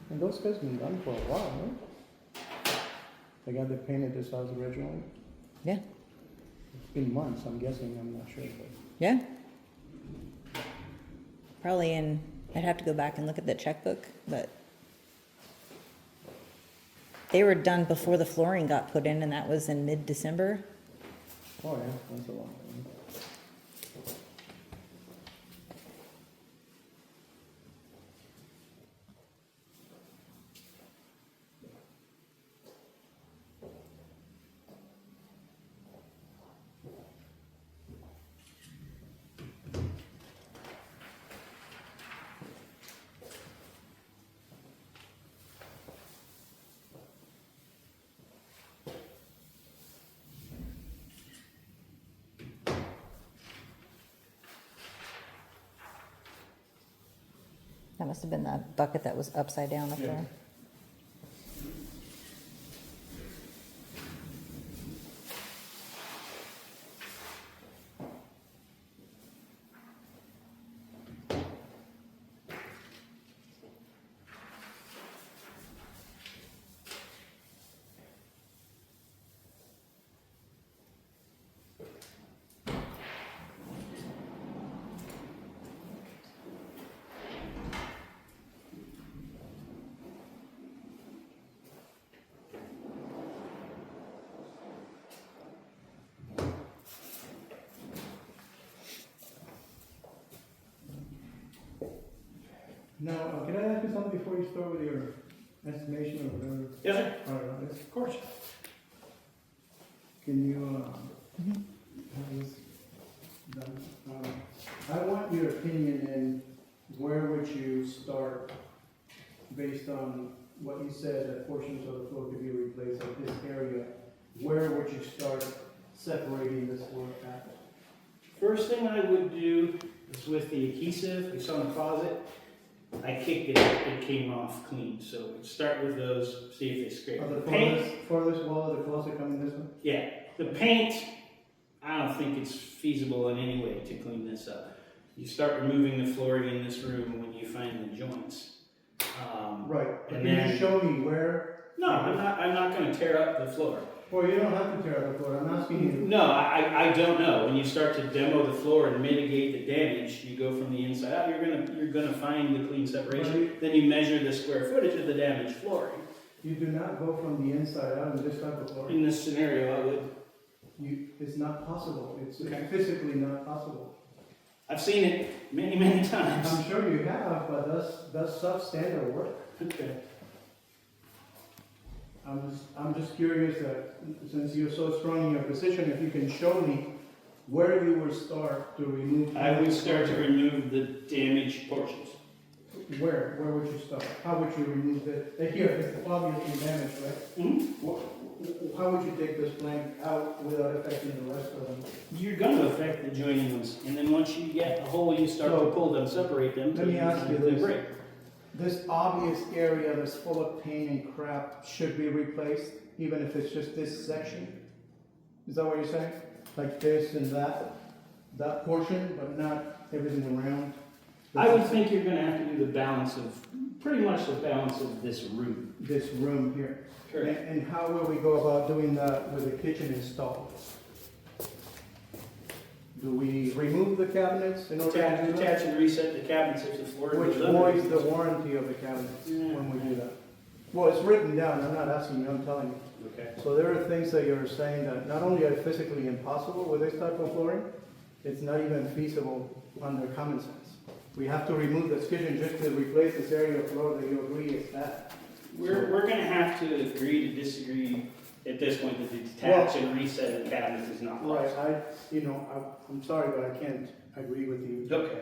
And those guys been done for a while, right? The guy that painted this house originally. Yeah. It's been months, I'm guessing, I'm not sure, but. Yeah. Probably in, I'd have to go back and look at the checkbook, but they were done before the flooring got put in, and that was in mid-December. Oh yeah, that's a long time. That must have been the bucket that was upside down up Yeah. there. Now, can I ask you something before you start with your estimation or whatever? Yes, sir. Part of this? Of course. Can you, have this done? I want your opinion in where would you start based on what you said, that portions of the floor could be replaced at this area. Where would you start separating this work at? First thing I would do is with the adhesive, it's on the closet. I kicked it, it came off clean. So start with those, see if they scrape. Of the Paint, farthest wall of the closet coming this way? yeah. The paint, I don't think it's feasible in any way to clean this up. You start removing the flooring in this room when you find the joints. Right, but And can then- you show me where? No, I'm not gonna tear up the floor. Well, you don't have to tear out the floor, I'm asking you. No, I don't know. When you start to demo the floor and mitigate the damage, you go from the inside out, you're gonna find the clean separation. Then you measure the square footage of the damaged flooring. You do not go from the inside out in this type of flooring. In this scenario, I would. It's not possible, it's Okay. physically not possible. I've seen it many times. I'm sure you have, but does substandard work? Okay. I'm just curious that, since you're so strong in your position, if you can show me where you would start to remove. I would start to remove the damaged portions. Where would you start? How would you remove it? Here, it's obviously damaged, right? Mm-hmm. How would you take this plank out without affecting the rest of them? You're gonna affect the joinings, and then once you get a hole, you start to pull them, separate them. Let me ask you they this. break. This obvious area that's full of paint and crap should be replaced, even if it's just this section? Is that what you're saying? Like this and that portion, but not everything around? I would think you're gonna have to do the balance of, pretty much the balance of this room. This room here. Correct. And how will we go about doing that with the kitchen installed? Do we remove the cabinets in order to do that? Attach and reset the cabinets if the floor Which goes under. voids the warranty of the cabinets when we do that? Well, it's written down, I'm not asking you, I'm telling you. Okay. So there are things that you're saying that not only are physically impossible with this type of flooring, it's not even feasible under common sense. We have to remove this kitchen just to replace this area of floor that you agree is bad. We're gonna have to agree to disagree at this point that the detach and reset the cabinets is not Right, possible. I'm sorry, but I can't agree with you. Okay.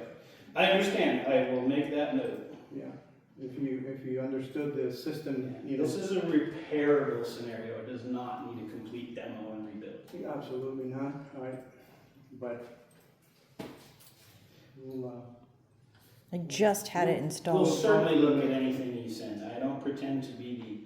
I understand. I will make that note. Yeah, if you understood the system, you know. This is a repairable scenario. It does not need a complete demo and rebuild. Absolutely not, all right, but we'll, I just had it We'll installed. certainly look at anything you send. I don't pretend to be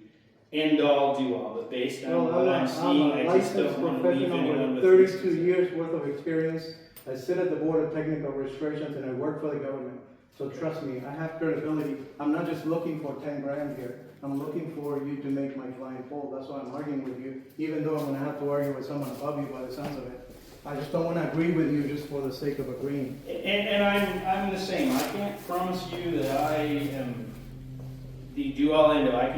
the end-all, do-all, but based on what I'm seeing, I'm a I just licensed don't want to leave anyone professional with with 32 years worth of experience. I sit at the Board of Technical Registrations and I work for the government. So trust me, I have credibility. I'm not just looking for 10 grand here. I'm looking for you to make my client whole. That's why I'm arguing with you, even though I'm gonna have to argue with someone above you by the sounds of it. I just don't wanna agree with you just for the sake of agreeing. And I'm the same. I can't promise you that I am the do-all end-all. I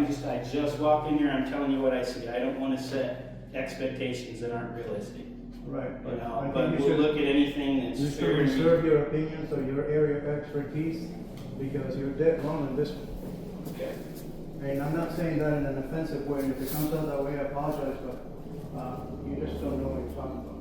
just walk in here, I'm telling you what I see. I don't wanna set expectations that aren't realistic. Right. You know, I but think you we'll should, look at anything that's you should fair. reserve your opinions or your area of expertise, because you're dead wrong on this one. Okay. And I'm not saying that in an offensive way, and if it comes out that way, I apologize, but you just don't know what you're talking about.